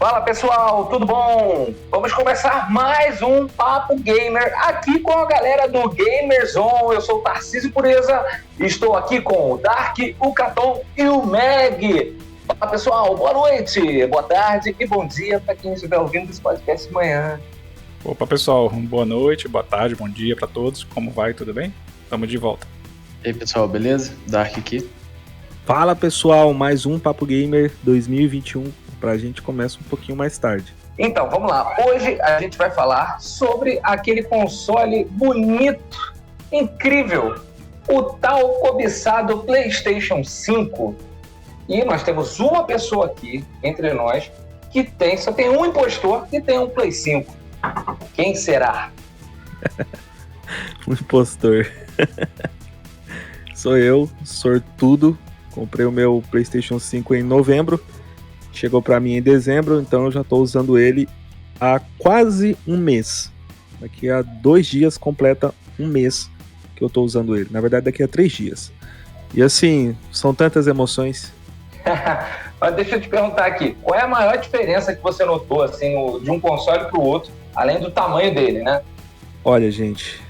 Fala pessoal, tudo bom? Vamos começar mais um Papo Gamer aqui com a galera do Gamerzone. Eu sou o Tarcísio Pureza e estou aqui com o Dark, o Caton e o Meg. Fala pessoal, boa noite, boa tarde e bom dia para quem estiver ouvindo esse podcast de manhã. Opa pessoal, boa noite, boa tarde, bom dia para todos. Como vai? Tudo bem? Estamos de volta. E aí pessoal, beleza? Dark aqui. Fala pessoal, mais um Papo Gamer 2021. Pra gente começa um pouquinho mais tarde. Então, vamos lá. Hoje a gente vai falar sobre aquele console bonito, incrível, o tal cobiçado PlayStation 5. E nós temos uma pessoa aqui, entre nós, que só tem um impostor que tem um Play 5. Quem será? Um impostor. Sou eu, sortudo. Comprei o meu PlayStation 5 em novembro. Chegou para mim em dezembro, então eu já estou usando ele há quase um mês. Daqui a 2 dias completa um mês que eu estou usando ele. Na verdade, daqui a 3 dias. E assim, são tantas emoções. Mas deixa eu te perguntar aqui, qual é a maior diferença que você notou assim, de um console para o outro, além do tamanho dele, né? Olha, gente,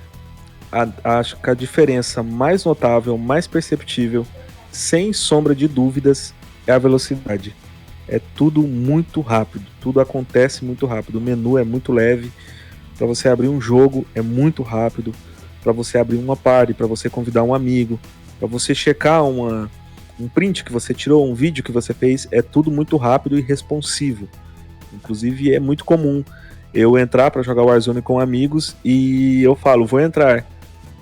acho que a diferença mais notável, mais perceptível, sem sombra de dúvidas, é a velocidade. É tudo muito rápido, tudo acontece muito rápido, o menu é muito leve, para você abrir um jogo é muito rápido, para você abrir uma party, para você convidar um amigo, para você checar um print que você tirou, um vídeo que você fez, é tudo muito rápido e responsivo. Inclusive é muito comum eu entrar para jogar Warzone com amigos e eu falo, vou entrar,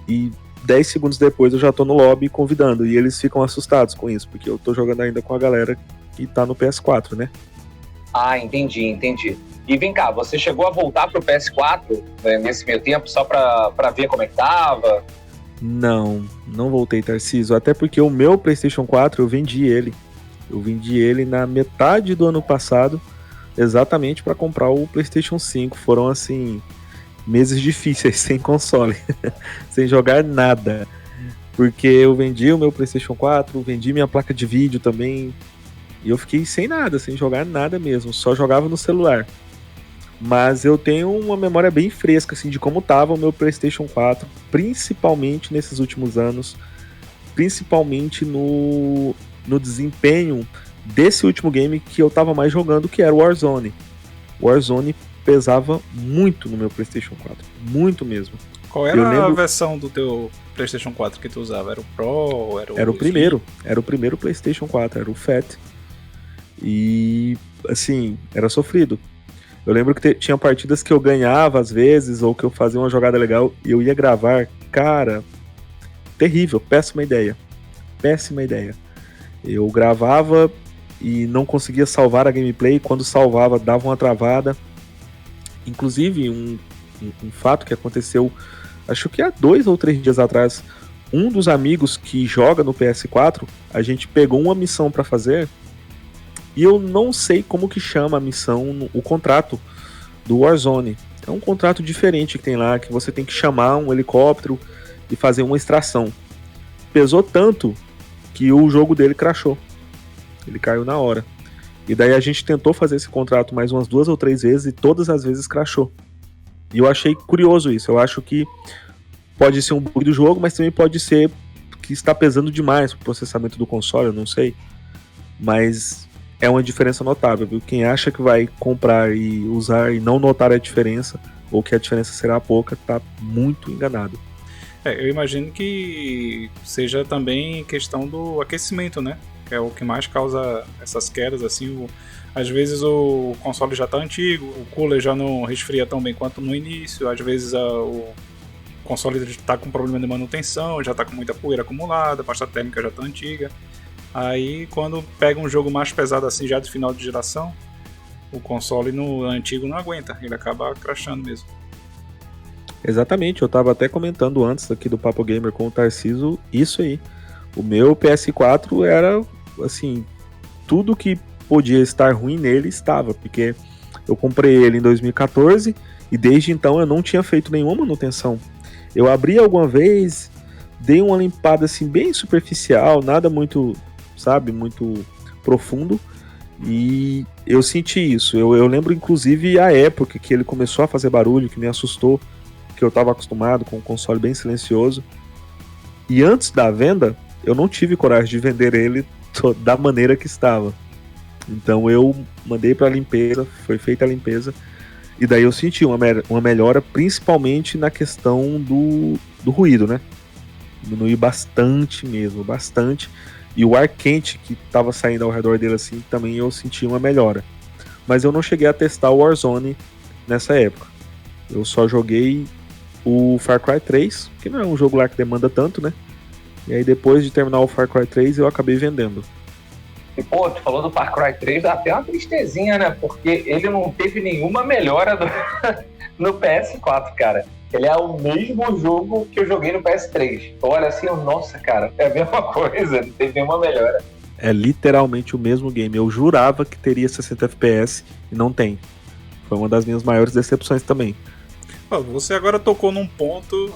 e 10 segundos depois eu já tô no lobby convidando, e eles ficam assustados com isso, porque eu tô jogando ainda com a galera que tá no PS4, né? Ah, entendi. E vem cá, você chegou a voltar pro PS4 nesse meio tempo só pra ver como é que tava? Não voltei, Tarcísio, até porque o meu PlayStation 4 eu vendi ele. Eu vendi ele na metade do ano passado, exatamente para comprar o PlayStation 5. Foram, assim, meses difíceis, sem console, sem jogar nada. Porque eu vendi o meu PlayStation 4, vendi minha placa de vídeo também, e eu fiquei sem nada, sem jogar nada mesmo, só jogava no celular. Mas eu tenho uma memória bem fresca assim, de como estava o meu PlayStation 4, principalmente nesses últimos anos, principalmente no desempenho desse último game que eu estava mais jogando, que era o Warzone. O Warzone pesava muito no meu PlayStation 4, muito mesmo. Qual era a versão do teu PlayStation 4 que tu usava? Era o Pro? Era o primeiro PlayStation 4, era o Fat. E, assim, era sofrido. Eu lembro que tinha partidas que eu ganhava às vezes, ou que eu fazia uma jogada legal e eu ia gravar. Cara, terrível, péssima ideia. Eu gravava e não conseguia salvar a gameplay. Quando salvava, dava uma travada. Inclusive, um fato que aconteceu, acho que há 2 ou 3 dias atrás, um dos amigos que joga no PS4, a gente pegou uma missão pra fazer. E eu não sei como que chama a missão, o contrato do Warzone. É um contrato diferente que tem lá, que você tem que chamar um helicóptero e fazer uma extração. Pesou tanto que o jogo dele crashou. Ele caiu na hora. E daí a gente tentou fazer esse contrato mais umas 2 ou 3 vezes e todas as vezes crashou. E eu achei curioso isso. Eu acho que pode ser um bug do jogo, mas também pode ser que está pesando demais o processamento do console, eu não sei. Mas é uma diferença notável, viu? Quem acha que vai comprar e usar e não notar a diferença, ou que a diferença será pouca, tá muito enganado. Eu imagino que seja também questão do aquecimento, né? Que é o que mais causa essas quedas, assim. Às vezes o console já tá antigo, o cooler já não resfria tão bem quanto no início, às vezes o console tá com problema de manutenção, já tá com muita poeira acumulada, a pasta térmica já tá antiga. Aí quando pega um jogo mais pesado assim, já de final de geração, o console no antigo não aguenta, ele acaba crashando mesmo. Exatamente, eu tava até comentando antes aqui do Papo Gamer com o Tarcísio, isso aí. O meu PS4 era, assim, tudo que podia estar ruim nele estava, porque eu comprei ele em 2014 e desde então eu não tinha feito nenhuma manutenção. Eu abri alguma vez, dei uma limpada assim bem superficial, nada muito, sabe, muito profundo, E eu senti isso. Eu lembro, inclusive, a época que ele começou a fazer barulho, que me assustou, que eu estava acostumado com um console bem silencioso. E antes da venda, eu não tive coragem de vender ele da maneira que estava. Então eu mandei para a limpeza, foi feita a limpeza, e daí eu senti uma melhora, principalmente na questão do ruído, né? Diminuiu bastante mesmo, bastante. E o ar quente que estava saindo ao redor dele assim, também eu senti uma melhora. Mas eu não cheguei a testar o Warzone nessa época. Eu só joguei o Far Cry 3, que não é um jogo lá que demanda tanto, né? E aí depois de terminar o Far Cry 3 eu acabei vendendo. E pô, tu falou do Far Cry 3, dá até uma tristezinha, né? Porque ele não teve nenhuma melhora no PS4, cara. Ele é o mesmo jogo que eu joguei no PS3. Olha assim, nossa, cara, é a mesma coisa, não teve nenhuma melhora. É literalmente o mesmo game. Eu jurava que teria 60 FPS e não tem. Foi uma das minhas maiores decepções também. Você agora tocou num ponto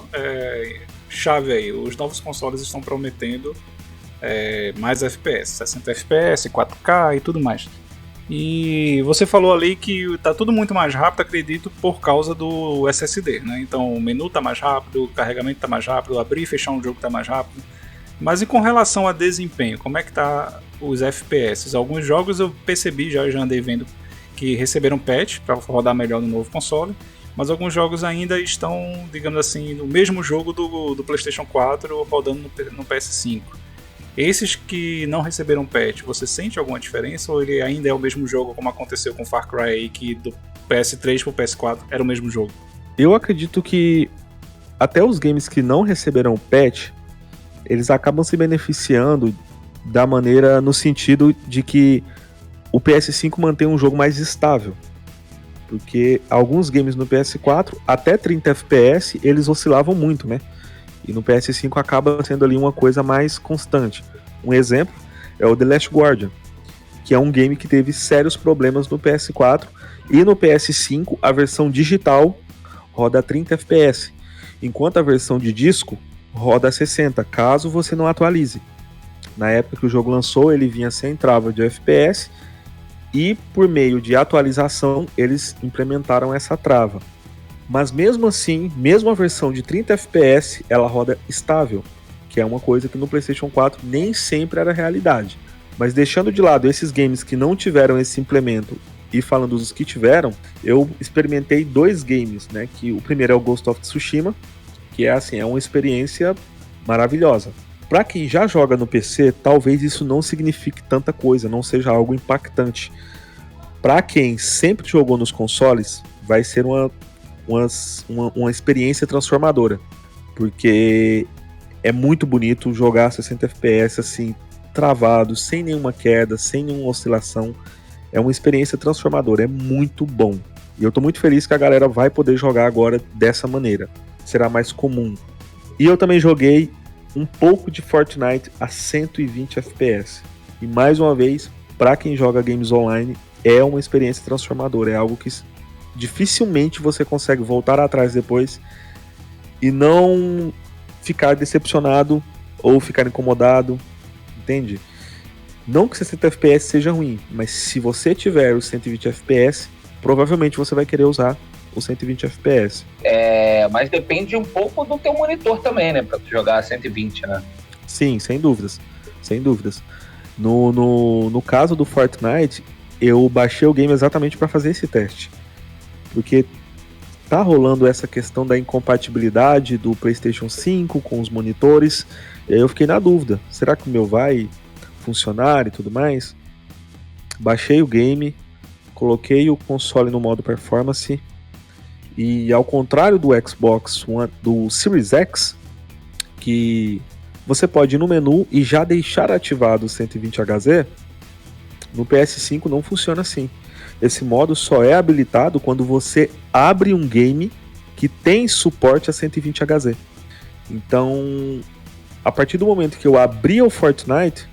chave aí. Os novos consoles estão prometendo mais FPS, 60 FPS, 4K e tudo mais. E você falou ali que tá tudo muito mais rápido, acredito, por causa do SSD, né? Então o menu tá mais rápido, o carregamento tá mais rápido, abrir e fechar um jogo tá mais rápido. Mas e com relação a desempenho, como é que tá os FPS? Alguns jogos eu percebi, já andei vendo que receberam patch para rodar melhor no novo console, mas alguns jogos ainda estão, digamos assim, no mesmo jogo do PlayStation 4 rodando no PS5. Esses que não receberam patch, você sente alguma diferença ou ele ainda é o mesmo jogo, como aconteceu com Far Cry aí, que do PS3 pro PS4 era o mesmo jogo? Eu acredito que até os games que não receberam patch, eles acabam se beneficiando da maneira no sentido de que o PS5 mantém um jogo mais estável. Porque alguns games no PS4, até 30 FPS, eles oscilavam muito, né? E no PS5 acaba sendo ali uma coisa mais constante. Um exemplo é o The Last Guardian, que é um game que teve sérios problemas no PS4 e no PS5 a versão digital roda a 30 FPS, enquanto a versão de disco roda a 60, caso você não atualize. Na época que o jogo lançou, ele vinha sem trava de FPS e por meio de atualização eles implementaram essa trava. Mas mesmo assim, mesmo a versão de 30 FPS, ela roda estável, que é uma coisa que no PlayStation 4 nem sempre era realidade. Mas deixando de lado esses games que não tiveram esse implemento e falando dos que tiveram, eu experimentei 2 games, né? Que o primeiro é o Ghost of Tsushima, que é assim, é uma experiência maravilhosa. Para quem já joga no PC, talvez isso não signifique tanta coisa, não seja algo impactante. Para quem sempre jogou nos consoles, vai ser uma experiência transformadora, porque é muito bonito jogar 60 FPS assim, travado, sem nenhuma queda, sem nenhuma oscilação. É uma experiência transformadora, é muito bom. E eu tô muito feliz que a galera vai poder jogar agora dessa maneira. Será mais comum. E eu também joguei um pouco de Fortnite a 120 FPS. E mais uma vez, para quem joga games online, é uma experiência transformadora, é algo que dificilmente você consegue voltar atrás depois e não ficar decepcionado ou ficar incomodado, entende? Não que 60 FPS seja ruim, mas se você tiver os 120 FPS, provavelmente você vai querer usar os 120 FPS. Mas depende um pouco do teu monitor também, né, pra tu jogar 120, né? Sim, sem dúvidas, sem dúvidas. No caso do Fortnite, eu baixei o game exatamente para fazer esse teste. Porque tá rolando essa questão da incompatibilidade do PlayStation 5 com os monitores, e aí eu fiquei na dúvida, será que o meu vai funcionar e tudo mais? Baixei o game, coloquei o console no modo performance, e ao contrário do Xbox One, do Series X, que você pode ir no menu e já deixar ativado o 120Hz, no PS5 não funciona assim. Esse modo só é habilitado quando você abre um game que tem suporte a 120Hz. Então, a partir do momento que eu abria o Fortnite,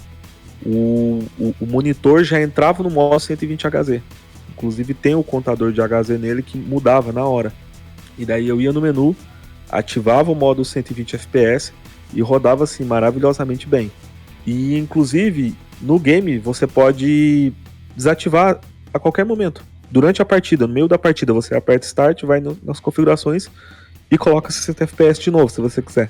o monitor já entrava no modo 120Hz. Inclusive tem o contador de Hz nele que mudava na hora. E daí eu ia no menu, ativava o modo 120 FPS e rodava assim maravilhosamente bem. E inclusive no game você pode desativar a qualquer momento. Durante a partida, no meio da partida, você aperta Start, vai nas configurações e coloca 60 FPS de novo, se você quiser.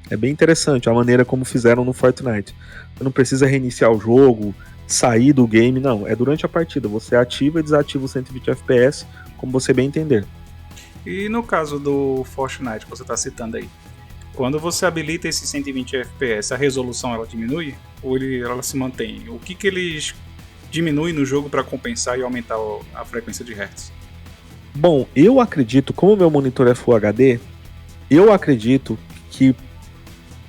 É bem interessante a maneira como fizeram no Fortnite. Você não precisa reiniciar o jogo, sair do game, não. É durante a partida. Você ativa e desativa o 120 FPS, como você bem entender. E no caso do Fortnite que você está citando aí, quando você habilita esse 120 FPS, a resolução ela diminui ou ela se mantém? O que eles diminuem no jogo para compensar e aumentar a frequência de hertz? Bom, eu acredito, como meu monitor é Full HD, eu acredito que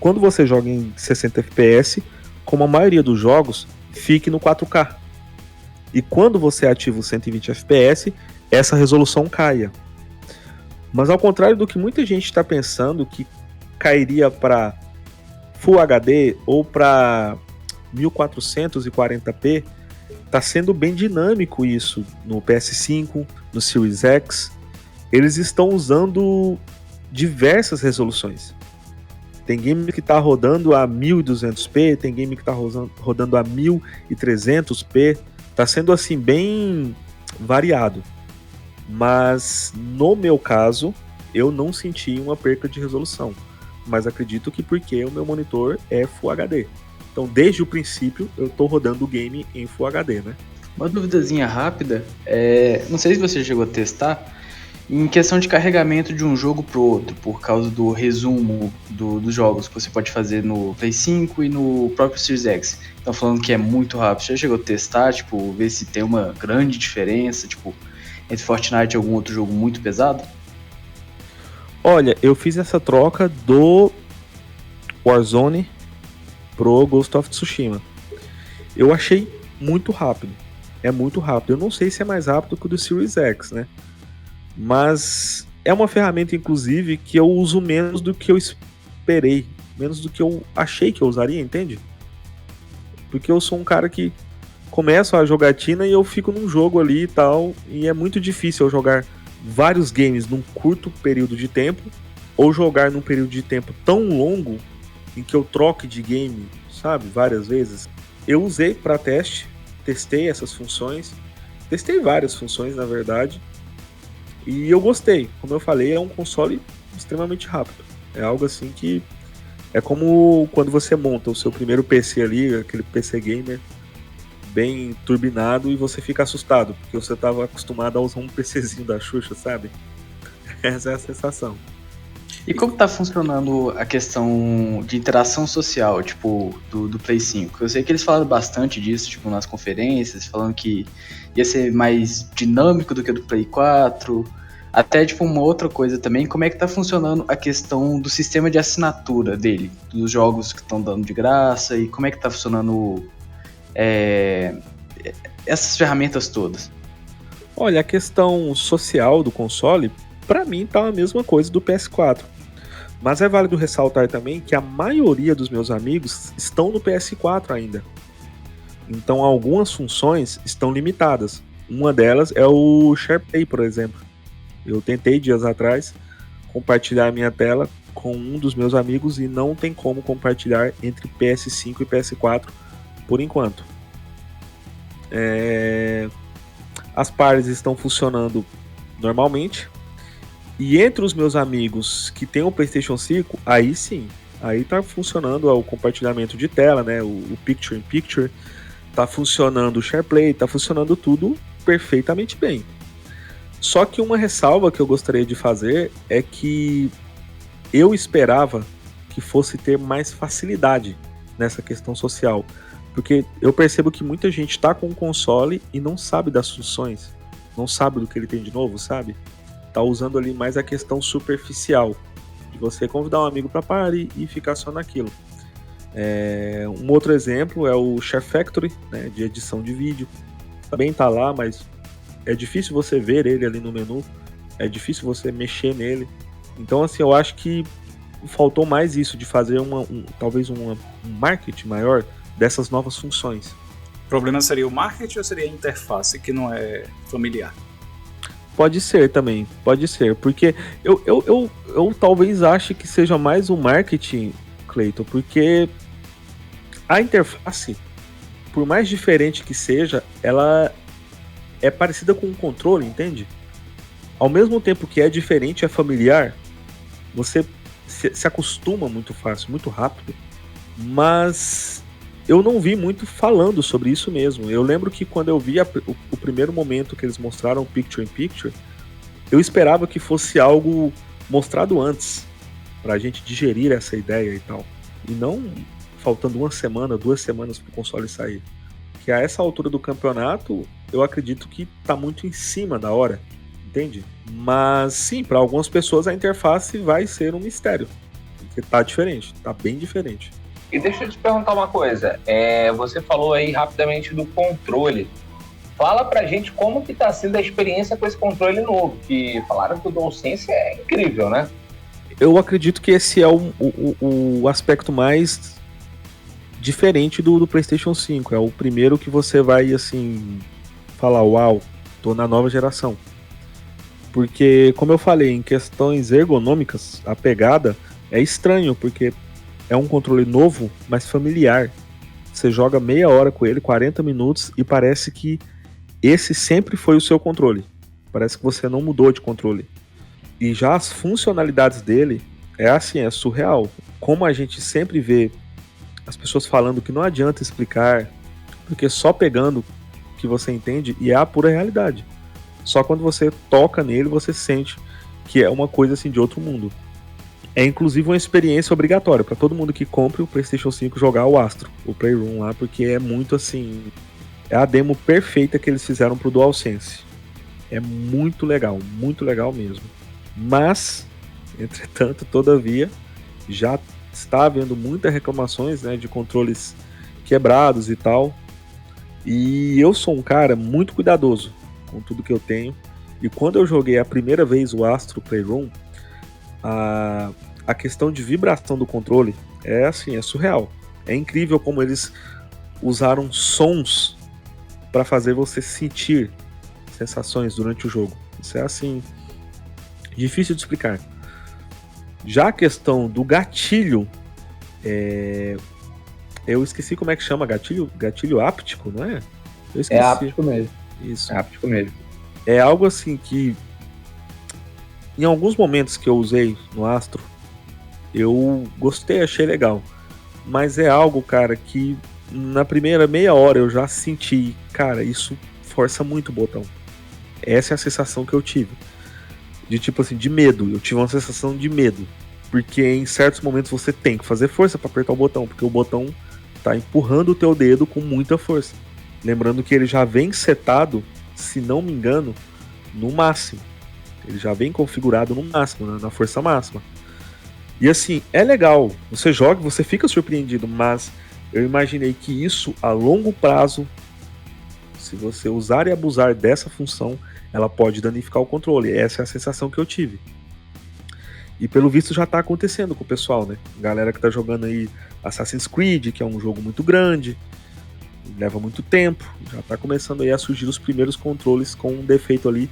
quando você joga em 60 FPS, como a maioria dos jogos, fique no 4K. E quando você ativa o 120 FPS, essa resolução caia. Mas ao contrário do que muita gente está pensando, que cairia para Full HD ou para 1440p, está sendo bem dinâmico isso no PS5, no Series X. Eles estão usando diversas resoluções. Tem game que está rodando a 1200p, tem game que está rodando a 1300p. Está sendo assim bem variado. Mas no meu caso, eu não senti uma perca de resolução. Mas acredito que porque o meu monitor é Full HD. Então desde o princípio eu estou rodando o game em Full HD, né? Uma duvidazinha rápida, não sei se você chegou a testar, em questão de carregamento de um jogo pro outro, por causa do resumo dos jogos que você pode fazer no Play 5 e no próprio Series X. Estão falando que é muito rápido. Você já chegou a testar, tipo, ver se tem uma grande diferença, tipo, entre Fortnite e algum outro jogo muito pesado? Olha, eu fiz essa troca do Warzone pro Ghost of Tsushima. Eu achei muito rápido. É muito rápido. Eu não sei se é mais rápido que o do Series X, né? Mas é uma ferramenta, inclusive, que eu uso menos do que eu esperei. Menos do que eu achei que eu usaria, entende? Porque eu sou um cara que começo a jogatina e eu fico num jogo ali e tal. E é muito difícil eu jogar vários games num curto período de tempo. Ou jogar num período de tempo tão longo em que eu troque de game, sabe? Várias vezes. Eu usei para teste. Testei essas funções. Testei várias funções, na verdade. E eu gostei, como eu falei, é um console extremamente rápido. É algo assim que é como quando você monta o seu primeiro PC ali, aquele PC gamer bem turbinado, e você fica assustado, porque você estava acostumado a usar um PCzinho da Xuxa, sabe? Essa é a sensação. E como tá funcionando a questão de interação social, tipo, do Play 5? Eu sei que eles falaram bastante disso, tipo, nas conferências, falando que ia ser mais dinâmico do que o do Play 4. Até, tipo, uma outra coisa também, como é que tá funcionando a questão do sistema de assinatura dele, dos jogos que estão dando de graça, e como é que tá funcionando essas ferramentas todas? Olha, a questão social do console, pra mim tá a mesma coisa do PS4. Mas é válido ressaltar também que a maioria dos meus amigos estão no PS4 ainda. Então algumas funções estão limitadas. Uma delas é o SharePlay, por exemplo. Eu tentei dias atrás compartilhar a minha tela com um dos meus amigos e não tem como compartilhar entre PS5 e PS4 por enquanto. As pares estão funcionando normalmente. E entre os meus amigos que tem o PlayStation 5, aí sim, aí tá funcionando o compartilhamento de tela, né? O Picture in Picture, tá funcionando o SharePlay, tá funcionando tudo perfeitamente bem. Só que uma ressalva que eu gostaria de fazer é que eu esperava que fosse ter mais facilidade nessa questão social. Porque eu percebo que muita gente tá com o console e não sabe das funções, não sabe do que ele tem de novo, sabe? Tá usando ali mais a questão superficial de você convidar um amigo para party e ficar só naquilo. Um outro exemplo é o Share Factory, né, de edição de vídeo. Também tá lá, mas é difícil você ver ele ali no menu, é difícil você mexer nele. Então, assim, eu acho que faltou mais isso, de fazer talvez um marketing maior dessas novas funções. O problema seria o marketing ou seria a interface que não é familiar? Pode ser também, pode ser, porque eu talvez ache que seja mais o marketing, Cleiton, porque a interface, por mais diferente que seja, ela é parecida com um controle, entende? Ao mesmo tempo que é diferente, é familiar, você se acostuma muito fácil, muito rápido, mas eu não vi muito falando sobre isso mesmo. Eu lembro que quando eu vi o primeiro momento que eles mostraram o Picture in Picture, eu esperava que fosse algo mostrado antes, pra gente digerir essa ideia e tal, e não faltando 1 semana, 2 semanas pro console sair. Que a essa altura do campeonato, eu acredito que tá muito em cima da hora, entende? Mas sim, para algumas pessoas a interface vai ser um mistério, porque tá diferente, tá bem diferente. E deixa eu te perguntar uma coisa, você falou aí rapidamente do controle. Fala pra gente como que tá sendo a experiência com esse controle novo, que falaram que o DualSense é incrível, né? Eu acredito que esse é o aspecto mais diferente do PlayStation 5. É o primeiro que você vai, assim, falar, uau, tô na nova geração. Porque, como eu falei, em questões ergonômicas, a pegada é estranho, porque é um controle novo, mas familiar. Você joga meia hora com ele, 40 minutos, e parece que esse sempre foi o seu controle. Parece que você não mudou de controle. E já as funcionalidades dele é assim, é surreal. Como a gente sempre vê as pessoas falando que não adianta explicar, porque só pegando que você entende, e é a pura realidade. Só quando você toca nele, você sente que é uma coisa assim de outro mundo. É inclusive uma experiência obrigatória para todo mundo que compre o PlayStation 5 jogar o Astro, o Playroom lá, porque é muito assim, é a demo perfeita que eles fizeram pro DualSense. É muito legal mesmo. Mas, entretanto, todavia, já está havendo muitas reclamações, né, de controles quebrados e tal. E eu sou um cara muito cuidadoso com tudo que eu tenho. E quando eu joguei a primeira vez o Astro Playroom, a questão de vibração do controle é assim, é surreal. É incrível como eles usaram sons para fazer você sentir sensações durante o jogo. Isso é assim, difícil de explicar. Já a questão do gatilho, eu esqueci como é que chama, gatilho áptico, não é? Eu esqueci. É áptico mesmo. Isso. É áptico mesmo. É algo assim que, em alguns momentos que eu usei no Astro, eu gostei, achei legal. Mas é algo, cara, que na primeira meia hora eu já senti, cara, isso força muito o botão. Essa é a sensação que eu tive. De tipo assim, de medo. Eu tive uma sensação de medo. Porque em certos momentos você tem que fazer força para apertar o botão, porque o botão tá empurrando o teu dedo com muita força. Lembrando que ele já vem setado, se não me engano, no máximo. Ele já vem configurado no máximo, na força máxima. E assim, é legal. Você joga, você fica surpreendido, mas eu imaginei que isso, a longo prazo, se você usar e abusar dessa função, ela pode danificar o controle. Essa é a sensação que eu tive. E pelo visto já tá acontecendo com o pessoal, né? Galera que tá jogando aí Assassin's Creed, que é um jogo muito grande, leva muito tempo, já tá começando aí a surgir os primeiros controles com um defeito ali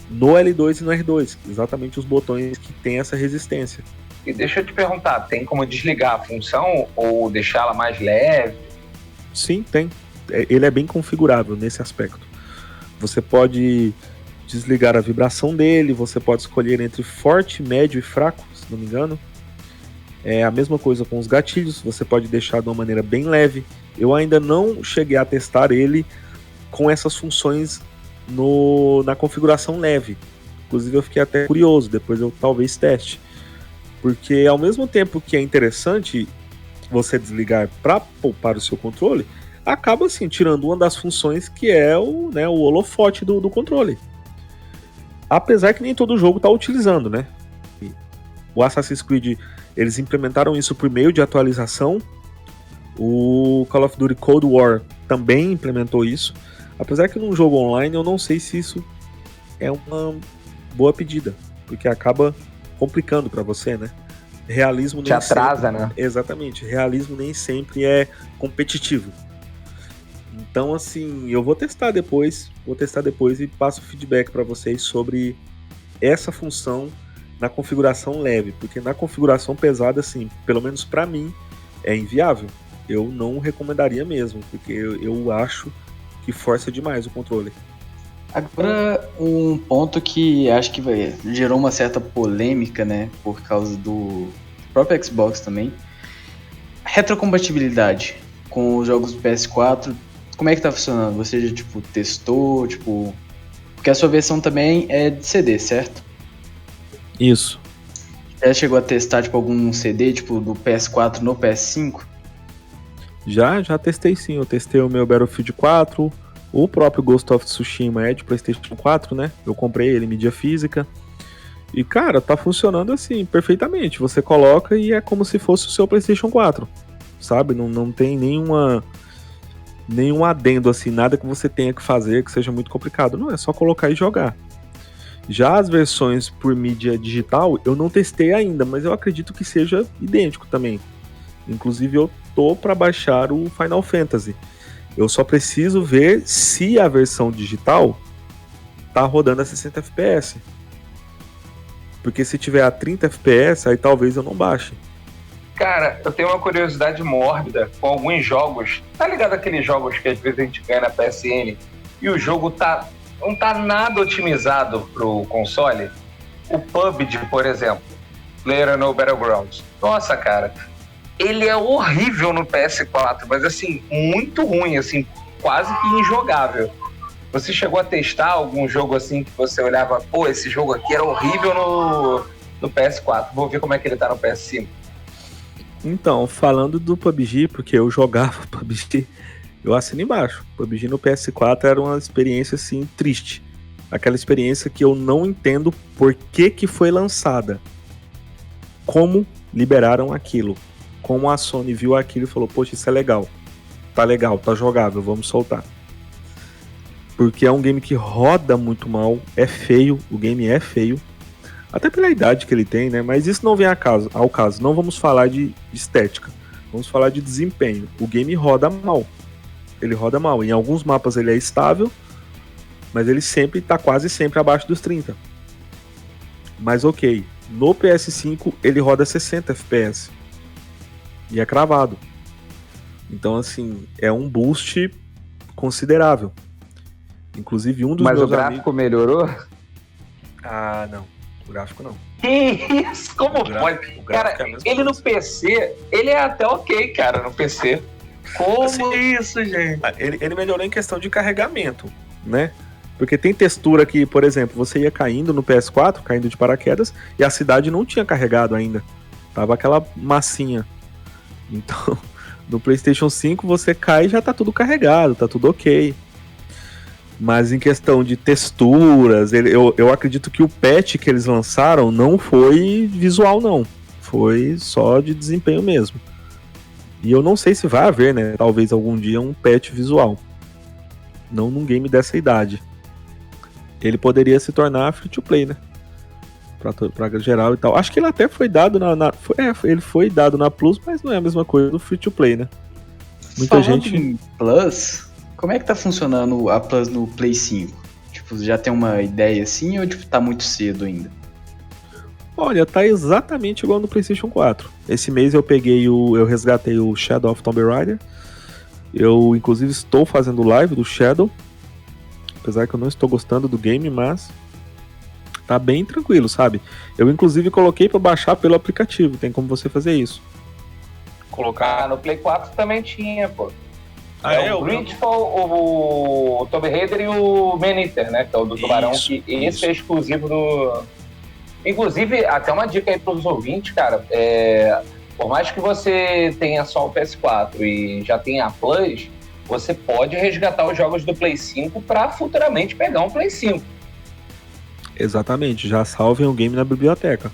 no L2 e no R2, exatamente os botões que tem essa resistência. E deixa eu te perguntar, tem como desligar a função ou deixá-la mais leve? Sim, tem. Ele é bem configurável nesse aspecto. Você pode desligar a vibração dele, você pode escolher entre forte, médio e fraco, se não me engano. É a mesma coisa com os gatilhos, você pode deixar de uma maneira bem leve. Eu ainda não cheguei a testar ele com essas funções na configuração leve. Inclusive eu fiquei até curioso, depois eu talvez teste. Porque ao mesmo tempo que é interessante você desligar para poupar o seu controle, acaba assim, tirando uma das funções que é o holofote do controle. Apesar que nem todo jogo está utilizando, né? O Assassin's Creed, eles implementaram isso por meio de atualização. O Call of Duty Cold War também implementou isso. Apesar que num jogo online eu não sei se isso é uma boa pedida, porque acaba complicando para você, né? Realismo te atrasa, né? Exatamente, realismo nem sempre é competitivo. Então, assim, eu vou testar depois e passo feedback para vocês sobre essa função na configuração leve, porque na configuração pesada, assim, pelo menos para mim, é inviável. eu não recomendaria mesmo, porque eu acho que força demais o controle. Agora, um ponto que acho que gerou uma certa polêmica, né, por causa do próprio Xbox também. Retrocompatibilidade com os jogos do PS4, como é que tá funcionando? Você já, tipo, testou, tipo... Porque a sua versão também é de CD, certo? Isso. Já chegou a testar, tipo, algum CD, tipo, do PS4 no PS5? Já testei sim, eu testei o meu Battlefield 4, o próprio Ghost of Tsushima é de PlayStation 4, né? Eu comprei ele em mídia física. E, cara, tá funcionando assim, perfeitamente. Você coloca e é como se fosse o seu PlayStation 4, sabe? Não tem nenhum adendo assim, nada que você tenha que fazer que seja muito complicado. Não, é só colocar e jogar. Já as versões por mídia digital, eu não testei ainda, mas eu acredito que seja idêntico também. Inclusive, eu tô para baixar o Final Fantasy. Eu só preciso ver se a versão digital tá rodando a 60 FPS. Porque se tiver a 30 FPS, aí talvez eu não baixe. Cara, eu tenho uma curiosidade mórbida com alguns jogos. Tá ligado aqueles jogos que às vezes a gente ganha na PSN e o jogo não tá nada otimizado pro console? O PUBG, por exemplo, PlayerUnknown's Battlegrounds. Nossa, cara, ele é horrível no PS4, mas assim, muito ruim, assim, quase que injogável. Você chegou a testar algum jogo assim que você olhava, pô, esse jogo aqui era horrível no PS4, vou ver como é que ele tá no PS5? Então, falando do PUBG, porque eu jogava PUBG, eu assino embaixo. PUBG no PS4 era uma experiência assim triste. Aquela experiência que eu não entendo por que foi lançada. Como liberaram aquilo. Como a Sony viu aquilo e falou, poxa, isso é legal, tá jogável, vamos soltar. Porque é um game que roda muito mal, é feio, o game é feio, até pela idade que ele tem, né? Mas isso não vem ao caso, não vamos falar de estética, vamos falar de desempenho. O game roda mal, ele roda mal, em alguns mapas ele é estável, mas ele tá quase sempre abaixo dos 30. Mas ok, no PS5 ele roda 60 FPS, e é cravado. Então assim, é um boost considerável. Inclusive um dos meus amigos... Mas o gráfico melhorou? Ah, não. O gráfico não. Que isso? Como pode? Cara, ele no PC, ele é até ok, cara, no PC. Como assim, isso, gente? Ele melhorou em questão de carregamento, né? Porque tem textura que, por exemplo, você ia caindo no PS4, caindo de paraquedas, e a cidade não tinha carregado ainda. Tava aquela massinha. Então, no PlayStation 5 você cai e já tá tudo carregado, tá tudo ok. Mas em questão de texturas, eu acredito que o patch que eles lançaram não foi visual, não. Foi só de desempenho mesmo. E eu não sei se vai haver, né? Talvez algum dia um patch visual. Não num game dessa idade. Ele poderia se tornar free to play, né? Pra geral e tal. Acho que ele até foi dado ele foi dado na Plus, mas não é a mesma coisa do free to play, né? Muita gente. Em Plus, como é que tá funcionando a Plus no Play 5? Tipo, já tem uma ideia assim ou tipo, tá muito cedo ainda? Olha, tá exatamente igual no PlayStation 4. Esse mês eu resgatei o Shadow of Tomb Raider. Eu, inclusive, estou fazendo live do Shadow. Apesar que eu não estou gostando do game, mas tá bem tranquilo, sabe? Eu, inclusive, coloquei pra baixar pelo aplicativo. Tem como você fazer isso. Colocar no Play 4 também tinha, pô. O Gridfall, o Tomb Raider e o Man Eater, né? Que é o do Tubarão. Esse é exclusivo do... Inclusive, até uma dica aí pros ouvintes, cara. Por mais que você tenha só o PS4 e já tenha a Plus, você pode resgatar os jogos do Play 5 para futuramente pegar um Play 5. Exatamente, já salvem o game na biblioteca.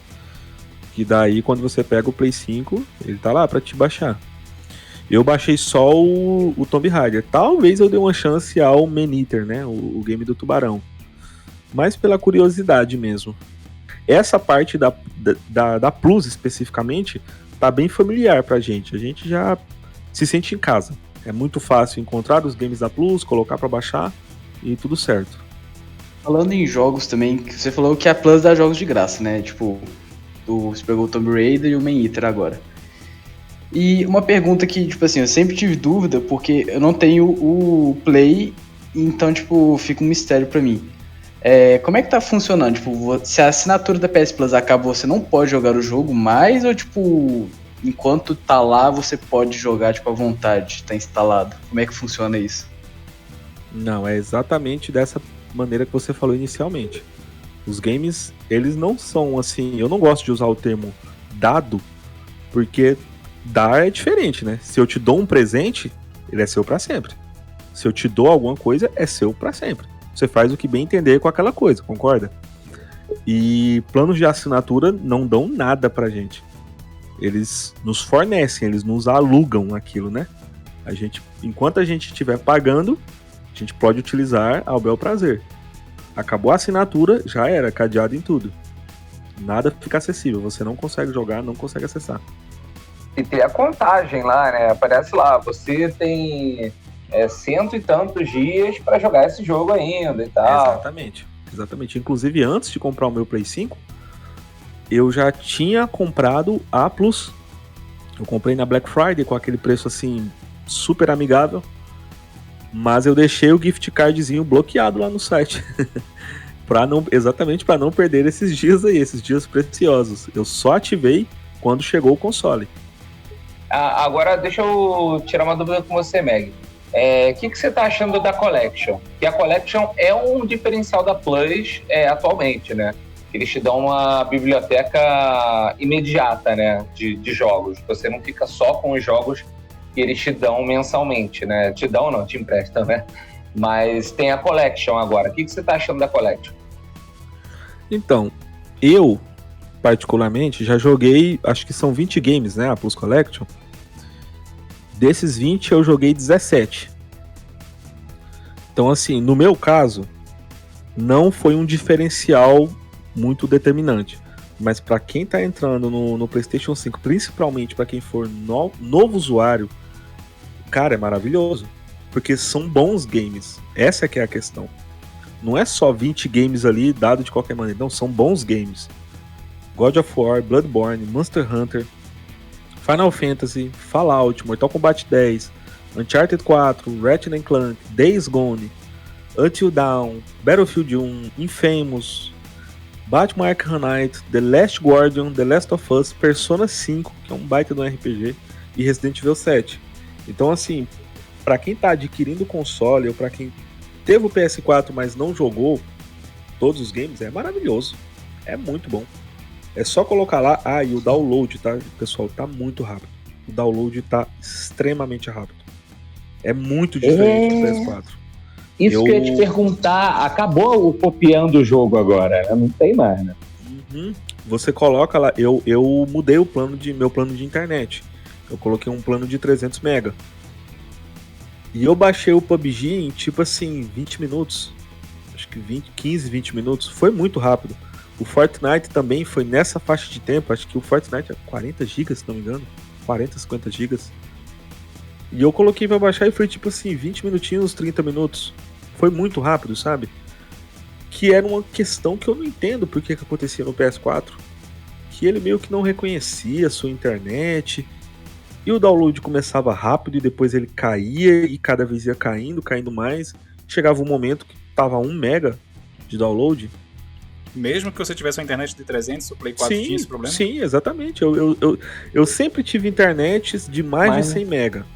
Que daí, quando você pega o Play 5, ele tá lá para te baixar. Eu baixei só o Tomb Raider. Talvez eu dê uma chance ao Man Eater, né? O game do tubarão. Mas pela curiosidade mesmo. Essa parte da Plus, especificamente, tá bem familiar pra gente. A gente já se sente em casa. É muito fácil encontrar os games da Plus, colocar pra baixar e tudo certo. Falando em jogos também, você falou que a Plus dá jogos de graça, né? Tipo, você pegou o Tomb Raider e o Man Eater agora. E uma pergunta que, tipo assim, eu sempre tive dúvida, porque eu não tenho o Play, então, tipo, fica um mistério pra mim. Como é que tá funcionando? Tipo, se a assinatura da PS Plus acaba, você não pode jogar o jogo mais, ou, tipo, enquanto tá lá, você pode jogar, tipo, à vontade, tá instalado? Como é que funciona isso? Não, é exatamente dessa maneira que você falou inicialmente. Os games, eles não são assim... Eu não gosto de usar o termo dado, porque dar é diferente, né? Se eu te dou um presente, ele é seu pra sempre. Se eu te dou alguma coisa, é seu pra sempre. Você faz o que bem entender com aquela coisa, concorda? E planos de assinatura não dão nada pra gente. Eles nos fornecem, eles nos alugam aquilo, né? Enquanto a gente estiver pagando, a gente pode utilizar ao bel prazer. Acabou a assinatura, já era, cadeado em tudo. Nada fica acessível, você não consegue jogar, não consegue acessar. E tem a contagem lá, né? Aparece lá, você tem 100 e tantos dias para jogar esse jogo ainda e tal. Exatamente. Inclusive, antes de comprar o meu Play 5, eu já tinha comprado a Plus. Eu comprei na Black Friday com aquele preço assim, super amigável. Mas eu deixei o gift cardzinho bloqueado lá no site. Exatamente para não perder esses dias aí, esses dias preciosos. Eu só ativei quando chegou o console. Agora deixa eu tirar uma dúvida com você, Meg. O que você tá achando da Collection? Que a Collection é um diferencial da Plus atualmente, né? Eles te dão uma biblioteca imediata, né? De jogos. Você não fica só com os jogos que eles te dão mensalmente, né? Te dão não, te emprestam, né? Mas tem a Collection agora. O que você tá achando da Collection? Então, eu, particularmente, já joguei, acho que são 20 games, né? A Plus Collection. Desses 20, eu joguei 17. Então, assim, no meu caso, não foi um diferencial muito determinante. Mas para quem tá entrando no PlayStation 5, principalmente para quem for novo usuário, cara, é maravilhoso. Porque são bons games. Essa que é a questão. Não é só 20 games ali, dado de qualquer maneira. Não, são bons games. God of War, Bloodborne, Monster Hunter, Final Fantasy, Fallout, Mortal Kombat 10, Uncharted 4, Ratchet & Clank, Days Gone, Until Dawn, Battlefield 1, Infamous, Batman Arkham Knight, The Last Guardian, The Last of Us, Persona 5, que é um baita do RPG, e Resident Evil 7. Então, assim, pra quem tá adquirindo o console, ou pra quem teve o PS4, mas não jogou todos os games, é maravilhoso. É muito bom. É só colocar lá, e o download, tá, pessoal, tá muito rápido. O download tá extremamente rápido. É muito diferente do PS4. Isso que eu ia te perguntar, acabou o copiando o jogo agora, né? Não tem mais, né? Uhum. Você coloca lá, eu mudei meu plano de internet. Eu coloquei um plano de 300 MB. E eu baixei o PUBG em, tipo assim, 20 minutos. Acho que 15, 20 minutos. Foi muito rápido. O Fortnite também foi nessa faixa de tempo. Acho que o Fortnite é 40 GB, se não me engano. 40, 50 GB. E eu coloquei pra baixar e foi tipo assim, 20 minutinhos, 30 minutos. Foi muito rápido, sabe? Que era uma questão que eu não entendo por que acontecia no PS4. Que ele meio que não reconhecia a sua internet. E o download começava rápido e depois ele caía e cada vez ia caindo mais. Chegava um momento que tava 1 mega de download. Mesmo que você tivesse uma internet de 300, o Play 4 tinha esse problema? Sim, exatamente. Eu sempre tive internets de mais de 100 mega.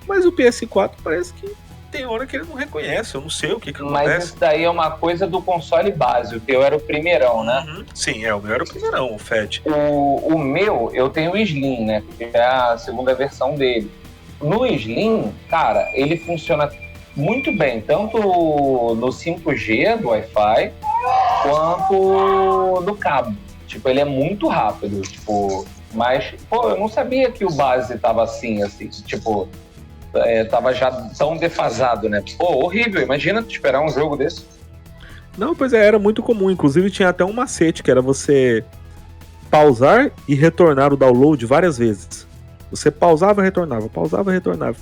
Mas o PS4 parece que tem hora que ele não reconhece. Eu não sei o que acontece. Mas isso daí é uma coisa do console base. O teu era o primeirão, né? Uhum. Sim, o meu era o primeirão, o FAT. O meu, eu tenho o Slim, né? Que é a segunda versão dele. No Slim, cara, ele funciona muito bem. Tanto no 5G do Wi-Fi, quanto no cabo. Tipo, ele é muito rápido. Tipo, mas, pô, eu não sabia que o base tava assim. Tipo, tava já tão defasado, né? Pô, horrível. Imagina tu esperar um jogo desse. Não, pois era muito comum. Inclusive tinha até um macete, que era você pausar e retornar o download várias vezes. Você pausava, retornava.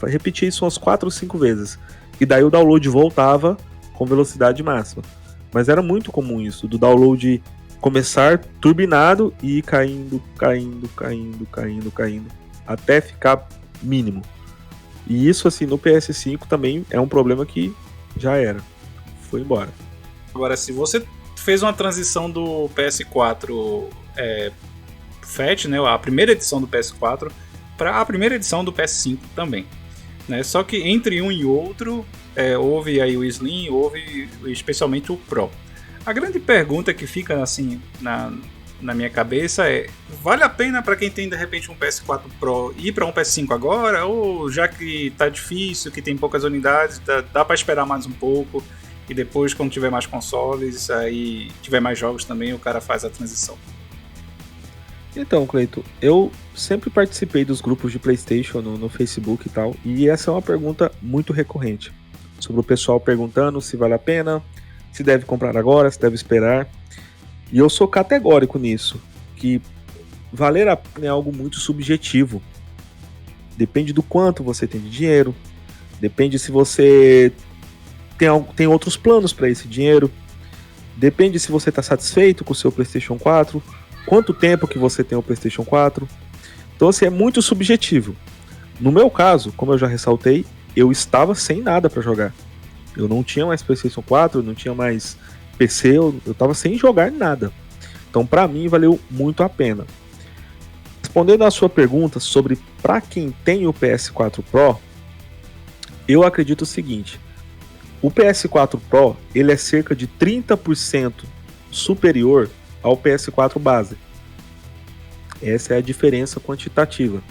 Repetia isso umas 4 ou 5 vezes. E daí o download voltava com velocidade máxima. Mas era muito comum isso, do download começar turbinado e ir caindo, até ficar mínimo. E isso, assim, no PS5 também é um problema que já era. Foi embora. Agora, se você fez uma transição do PS4 Fat, né, a primeira edição do PS4, para a primeira edição do PS5 também, né? Só que entre um e outro, houve aí o Slim, houve especialmente o Pro. A grande pergunta que fica assim na minha cabeça é: vale a pena para quem tem de repente um PS4 Pro ir para um PS5 agora? Ou já que tá difícil, que tem poucas unidades, dá para esperar mais um pouco e depois, quando tiver mais consoles, aí tiver mais jogos também, o cara faz a transição? Então, Cleito, eu sempre participei dos grupos de PlayStation no Facebook e tal, e essa é uma pergunta muito recorrente, sobre o pessoal perguntando se vale a pena, se deve comprar agora, se deve esperar. E eu sou categórico nisso, que valer a pena é algo muito subjetivo. Depende do quanto você tem de dinheiro, depende se você tem outros planos para esse dinheiro, depende se você está satisfeito com o seu PlayStation 4, quanto tempo que você tem o PlayStation 4. Então, assim, é muito subjetivo. No meu caso, como eu já ressaltei, eu estava sem nada para jogar. Eu não tinha mais PlayStation 4, eu não tinha mais PC, eu estava sem jogar nada. Então, para mim, valeu muito a pena. Respondendo à sua pergunta sobre para quem tem o PS4 Pro, eu acredito o seguinte: o PS4 Pro ele é cerca de 30% superior ao PS4 base. Essa é a diferença quantitativa.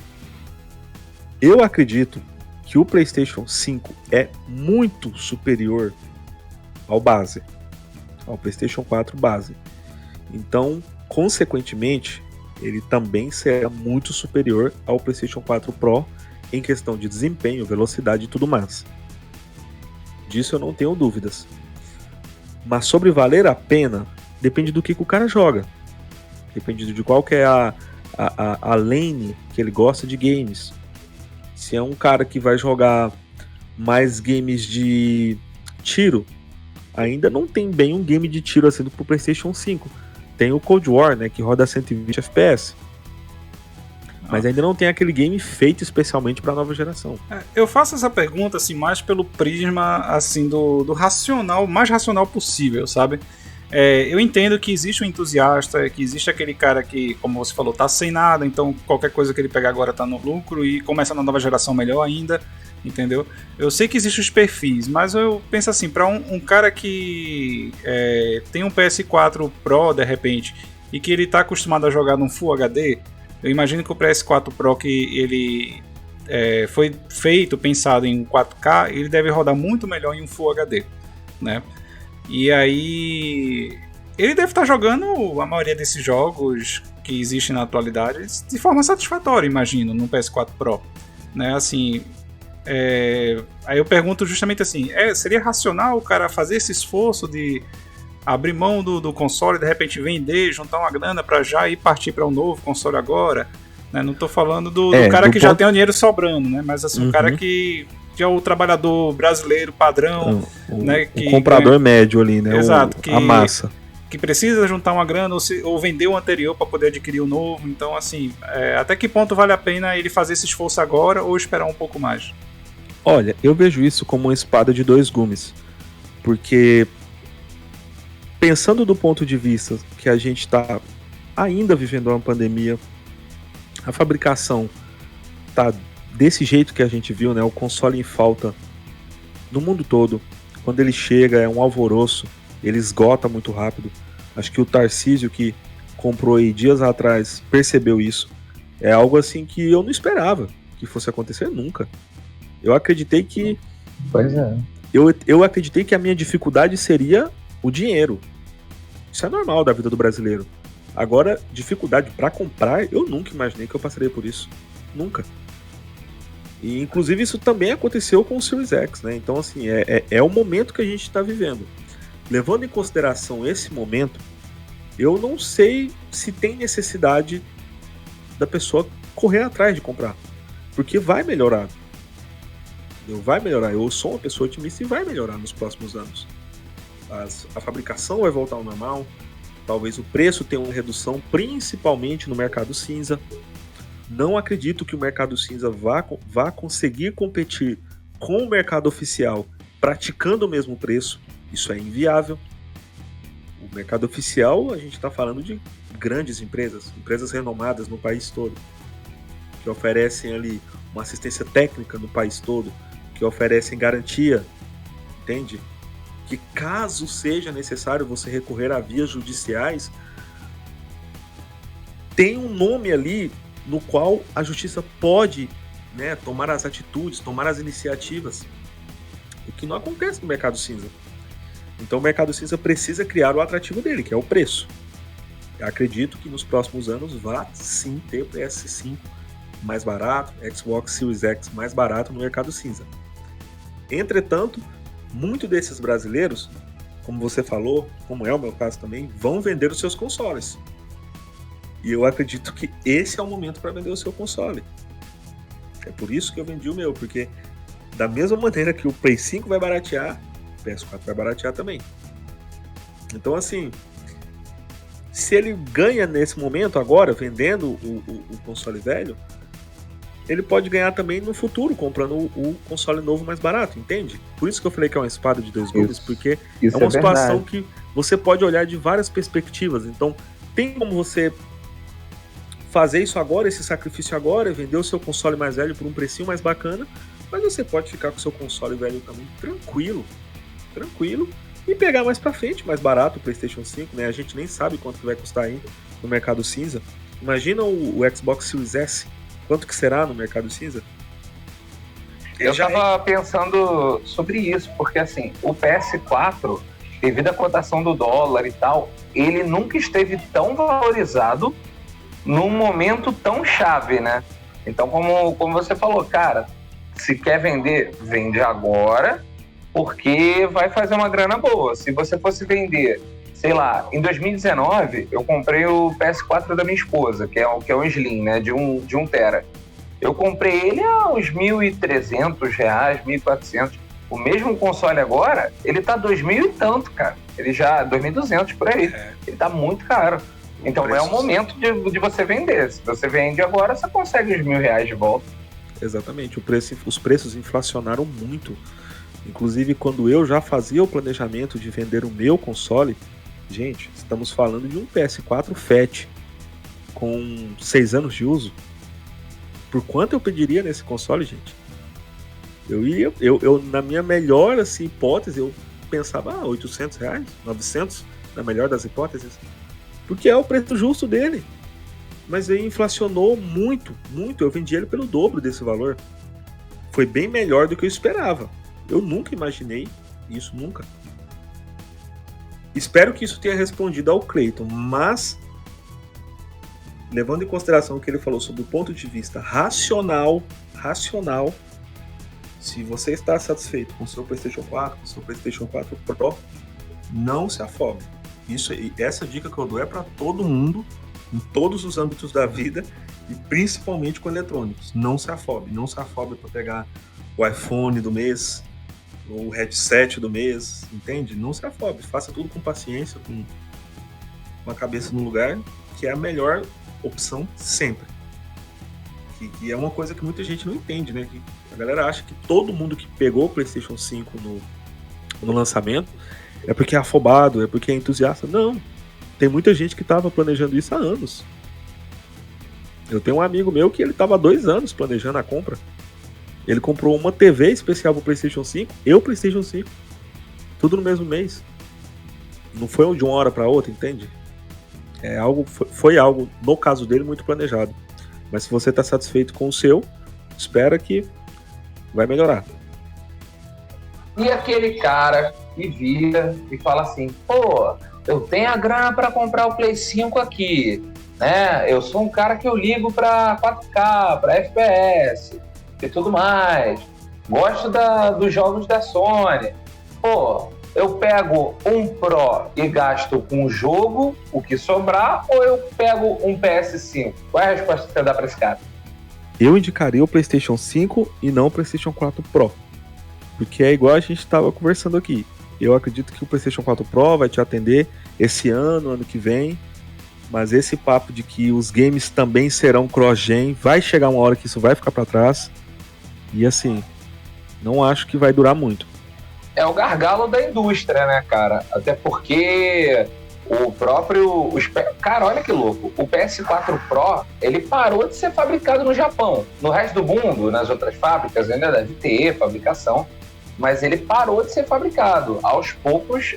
Eu acredito que o PlayStation 5 é muito superior ao base, ao PlayStation 4 base. Então, consequentemente, ele também será muito superior ao PlayStation 4 Pro em questão de desempenho, velocidade e tudo mais. Disso eu não tenho dúvidas. Mas sobre valer a pena, depende do que o cara joga. Depende de qual que é a lane que ele gosta de games. Se é um cara que vai jogar mais games de tiro, ainda não tem bem um game de tiro assim pro PlayStation 5. Tem o Cold War, né, que roda 120 FPS. Mas ainda não tem aquele game feito especialmente para a nova geração. Eu faço essa pergunta assim mais pelo prisma assim do racional, mais racional possível, sabe? Eu entendo que existe um entusiasta, que existe aquele cara que, como você falou, tá sem nada, então qualquer coisa que ele pegar agora tá no lucro e começa na nova geração melhor ainda, entendeu? Eu sei que existem os perfis, mas eu penso assim, para um cara que tem um PS4 Pro de repente e que ele tá acostumado a jogar num Full HD, eu imagino que o PS4 Pro que ele foi feito, pensado em 4K, ele deve rodar muito melhor em um Full HD, né? E aí ele deve estar jogando a maioria desses jogos que existem na atualidade de forma satisfatória, imagino, no PS4 Pro, né? Assim, aí eu pergunto justamente assim, seria racional o cara fazer esse esforço de abrir mão do console, de repente vender, juntar uma grana para já ir partir para um novo console agora, né? Não tô falando do cara que já tem o dinheiro sobrando, né? Mas assim, um cara que é o trabalhador brasileiro padrão, né? O comprador médio ali, né? Exato, a massa. Que precisa juntar uma grana ou vender o anterior para poder adquirir o novo. Então, assim, até que ponto vale a pena ele fazer esse esforço agora ou esperar um pouco mais? Olha, eu vejo isso como uma espada de dois gumes. Porque, pensando do ponto de vista que a gente está ainda vivendo uma pandemia, a fabricação tá desse jeito que a gente viu, né? O console em falta no mundo todo. Quando ele chega é um alvoroço, ele esgota muito rápido. Acho que o Tarcísio, que comprou aí dias atrás, percebeu isso. É algo assim que eu não esperava que fosse acontecer nunca. Eu acreditei que... Pois é. Eu acreditei que a minha dificuldade seria o dinheiro. Isso é normal da vida do brasileiro. Agora, dificuldade para comprar, eu nunca imaginei que eu passaria por isso. Nunca. E, inclusive, isso também aconteceu com o Series X, né? Então, assim, é o momento que a gente está vivendo. Levando em consideração esse momento, eu não sei se tem necessidade da pessoa correr atrás de comprar. Porque vai melhorar. Vai melhorar. Eu sou uma pessoa otimista e vai melhorar nos próximos anos. A fabricação vai voltar ao normal. Talvez o preço tenha uma redução, principalmente no mercado cinza. Não acredito que o mercado cinza vá conseguir competir com o mercado oficial praticando o mesmo preço. Isso é inviável. O mercado oficial, a gente está falando de grandes empresas renomadas no país todo, que oferecem ali uma assistência técnica no país todo, que oferecem garantia, entende? Que caso seja necessário você recorrer a vias judiciais, tem um nome ali no qual a justiça pode, né, tomar as atitudes, tomar as iniciativas, o que não acontece no mercado cinza. Então o mercado cinza precisa criar o atrativo dele, que é o preço. Eu acredito que nos próximos anos vá sim ter PS5 mais barato, Xbox Series X mais barato no mercado cinza. Entretanto, muitos desses brasileiros, como você falou, como é o meu caso também, vão vender os seus consoles. E eu acredito que esse é o momento para vender o seu console. É por isso que eu vendi o meu, porque da mesma maneira que o Play 5 vai baratear, o PS4 vai baratear também. Então, assim, se ele ganha nesse momento agora, vendendo o console velho, ele pode ganhar também no futuro, comprando o console novo mais barato, entende? Por isso que eu falei que é uma espada de dois gumes, porque é uma situação que você pode olhar de várias perspectivas. Então, tem como você fazer isso agora, esse sacrifício agora, vender o seu console mais velho por um precinho mais bacana, mas você pode ficar com o seu console velho também tranquilo, e pegar mais pra frente, mais barato, o PlayStation 5, né? A gente nem sabe quanto que vai custar ainda no mercado cinza. Imagina o Xbox Series S, quanto que será no mercado cinza? Eu tava pensando sobre isso, porque assim, o PS4, devido à cotação do dólar e tal, ele nunca esteve tão valorizado num momento tão chave, né? Então, como você falou, cara, se quer vender, vende agora, porque vai fazer uma grana boa. Se você fosse vender, sei lá, em 2019, eu comprei o PS4 da minha esposa, que é o Slim, né, de 1 tera. Eu comprei ele a uns R$1.300, R$1.400. O mesmo console agora, ele tá 2.000 e tanto, cara. Ele já, 2.200 por aí. Ele tá muito caro. Então é o momento de você vender. Se você vende agora, você consegue os R$1.000 de volta. Exatamente, os preços inflacionaram muito. Inclusive, quando eu já fazia o planejamento de vender o meu console, gente, estamos falando de um PS4 Fat com 6 anos de uso. Por quanto eu pediria nesse console, gente? Eu na minha melhor assim, hipótese, eu pensava, R$800, 900, na melhor das hipóteses, porque é o preço justo dele. Mas ele inflacionou muito. Eu vendi ele pelo dobro desse valor. Foi bem melhor do que eu esperava. Eu nunca imaginei isso, nunca. Espero que isso tenha respondido ao Cleiton, mas levando em consideração o que ele falou sobre o ponto de vista racional, se você está satisfeito com o seu PlayStation 4, com o seu PlayStation 4 Pro, não se afobe. Essa dica que eu dou é para todo mundo, em todos os âmbitos da vida, e principalmente com eletrônicos. Não se afobe para pegar o iPhone do mês, o headset do mês, entende? Não se afobe, faça tudo com paciência, com a cabeça no lugar, que é a melhor opção sempre. Que é uma coisa que muita gente não entende, né? Que a galera acha que todo mundo que pegou o PlayStation 5 no lançamento é porque é afobado, é porque é entusiasta. Não, tem muita gente que estava planejando isso há anos. Eu tenho um amigo meu que ele estava há 2 anos planejando a compra. Ele comprou uma TV especial para o PlayStation 5 e o PlayStation 5. Tudo no mesmo mês. Não foi de uma hora para outra, entende? Foi algo, no caso dele, muito planejado. Mas se você está satisfeito com o seu, espera que vai melhorar. E aquele cara que vira e fala assim, pô, eu tenho a grana para comprar o Play 5 aqui, né? Eu sou um cara que eu ligo para 4K, para FPS e tudo mais. Gosto dos jogos da Sony. Pô, eu pego um Pro e gasto com o jogo, o que sobrar, ou eu pego um PS5? Qual é a resposta que você dá para esse cara? Eu indicaria o PlayStation 5 e não o PlayStation 4 Pro. Porque é igual a gente estava conversando aqui. Eu acredito que o PlayStation 4 Pro vai te atender esse ano que vem. mas esse papo de que os games também serão cross-gen, vai chegar uma hora que isso vai ficar para trás, e assim, não acho que vai durar muito. É o gargalo da indústria, né, cara? Até porque o próprio... Cara, olha que louco. O PS4 Pro, ele parou de ser fabricado no Japão. No resto do mundo, nas outras fábricas, ainda deve ter fabricação, mas ele parou de ser fabricado. Aos poucos,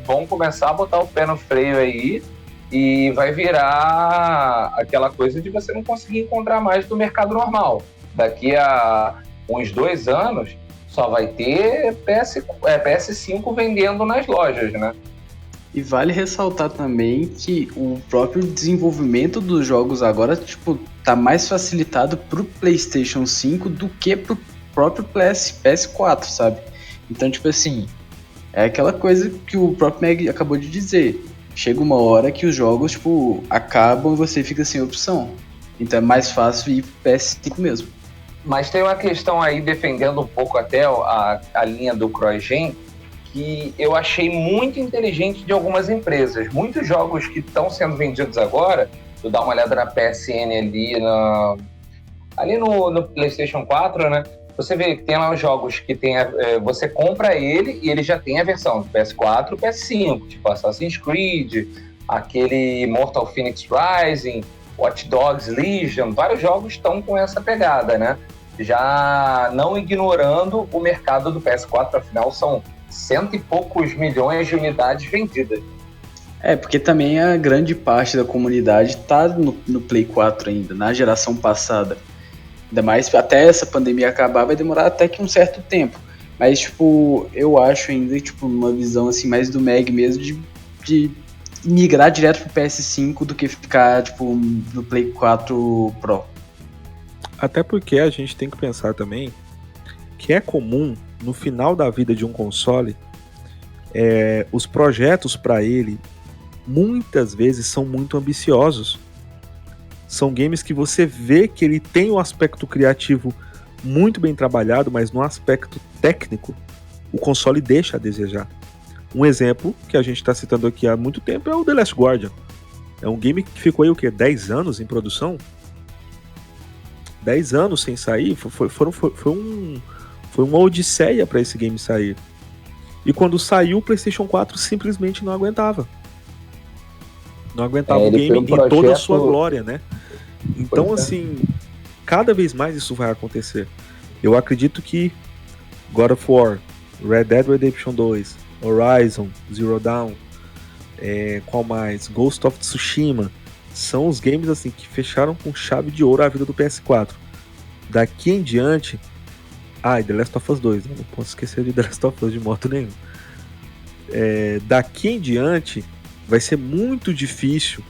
vão começar a botar o pé no freio aí e vai virar aquela coisa de você não conseguir encontrar mais no mercado normal. Daqui a uns 2 anos, só vai ter PS5 vendendo nas lojas, né? E vale ressaltar também que o próprio desenvolvimento dos jogos agora, tipo, tá mais facilitado pro PlayStation 5 do que pro próprio PS4, sabe? Então, tipo assim, é aquela coisa que o próprio Meg acabou de dizer. Chega uma hora que os jogos, tipo, acabam e você fica sem opção. Então é mais fácil ir pro PS5 mesmo. Mas tem uma questão aí, defendendo um pouco até a linha do CrossGen, que eu achei muito inteligente de algumas empresas. Muitos jogos que estão sendo vendidos agora, tu dá uma olhada na PSN ali no PlayStation 4, né? Você vê que tem lá os jogos que tem você compra ele e ele já tem a versão do PS4 e PS5, tipo Assassin's Creed, aquele Mortal Phoenix Rising, Watch Dogs Legion, vários jogos estão com essa pegada, né? Já não ignorando o mercado do PS4, afinal são 100 e poucos milhões de unidades vendidas. Porque também a grande parte da comunidade tá no Play 4 ainda, na geração passada. Ainda mais até essa pandemia acabar, vai demorar até que um certo tempo. Mas, tipo, eu acho ainda, tipo, uma visão assim, mais do Meg mesmo, de migrar direto pro PS5 do que ficar, tipo, no Play 4 Pro. Até porque a gente tem que pensar também que é comum, no final da vida de um console, os projetos para ele, muitas vezes, são muito ambiciosos. São games que você vê que ele tem um aspecto criativo muito bem trabalhado, mas no aspecto técnico, o console deixa a desejar. Um exemplo que a gente está citando aqui há muito tempo é o The Last Guardian. É um game que ficou aí, 10 anos em produção? 10 anos sem sair, foi uma odisseia para esse game sair. E quando saiu, o PlayStation 4 simplesmente não aguentava. Não aguentava o game em toda a sua glória, né? Então, assim, cada vez mais isso vai acontecer. Eu acredito que God of War, Red Dead Redemption 2, Horizon, Zero Dawn, qual mais? Ghost of Tsushima, são os games assim que fecharam com chave de ouro a vida do PS4. Daqui em diante, e The Last of Us 2, né? Não posso esquecer de The Last of Us de modo nenhum. Daqui em diante, vai ser muito difícil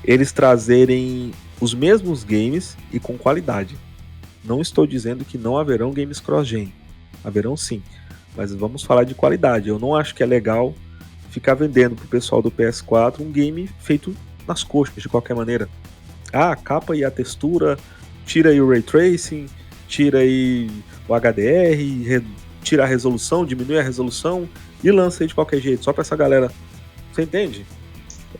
eles trazerem os mesmos games e com qualidade. Não estou dizendo que não haverão games cross-gen. Haverão sim, mas vamos falar de qualidade. Eu não acho que é legal ficar vendendo pro pessoal do PS4 um game feito nas coxas, de qualquer maneira. A capa e a textura, tira aí o Ray Tracing, tira aí o HDR, tira a resolução, diminui a resolução e lança aí de qualquer jeito, só pra essa galera. Você entende?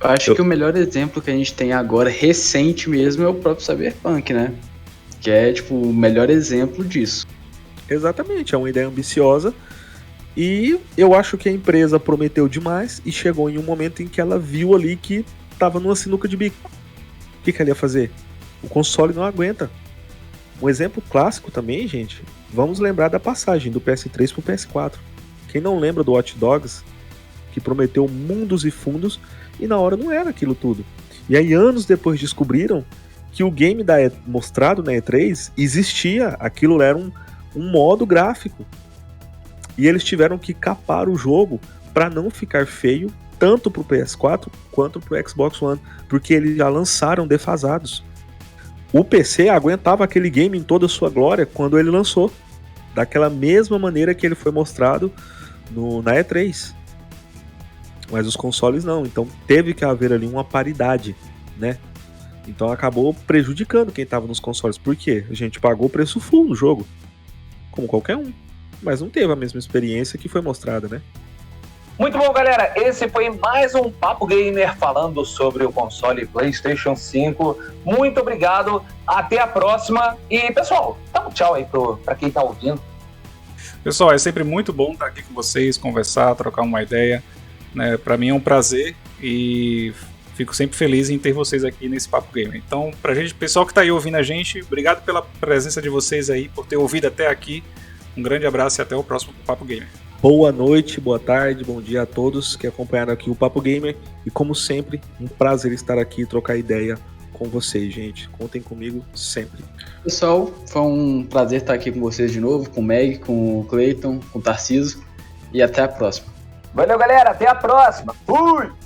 Eu acho que o melhor exemplo que a gente tem agora, recente mesmo, é o próprio Cyberpunk, né? Que é, tipo, o melhor exemplo disso. Exatamente, é uma ideia ambiciosa e eu acho que a empresa prometeu demais e chegou em um momento em que ela viu ali que tava numa sinuca de bico. O que ela ia fazer? O console não aguenta. Um exemplo clássico também, gente, vamos lembrar da passagem do PS3 pro PS4. Quem não lembra do Watch Dogs, que prometeu mundos e fundos e na hora não era aquilo tudo. E aí anos depois descobriram que o game mostrado na E3 existia, aquilo era um modo gráfico. E eles tiveram que capar o jogo para não ficar feio tanto pro PS4 quanto pro Xbox One, porque eles já lançaram defasados. O PC aguentava aquele game em toda a sua glória quando ele lançou, daquela mesma maneira que ele foi mostrado na E3. Mas os consoles não, então teve que haver ali uma paridade, né? Então acabou prejudicando quem estava nos consoles. Por quê? A gente pagou o preço full no jogo, como qualquer um, mas não teve a mesma experiência que foi mostrada, né? Muito bom, galera. Esse foi mais um Papo Gamer falando sobre o console PlayStation 5. Muito obrigado. Até a próxima. E, pessoal, dá um tchau aí pra quem tá ouvindo. Pessoal, é sempre muito bom estar aqui com vocês, conversar, trocar uma ideia. Né? Para mim é um prazer e fico sempre feliz em ter vocês aqui nesse Papo Gamer. Então, pra gente, pessoal que tá aí ouvindo a gente, obrigado pela presença de vocês aí, por ter ouvido até aqui. Um grande abraço e até o próximo Papo Gamer. Boa noite, boa tarde, bom dia a todos que acompanharam aqui o Papo Gamer. E como sempre, um prazer estar aqui e trocar ideia com vocês, gente. Contem comigo sempre. Pessoal, foi um prazer estar aqui com vocês de novo, com o Meg, com o Clayton, com o Tarciso. E até a próxima. Valeu, galera. Até a próxima. Fui!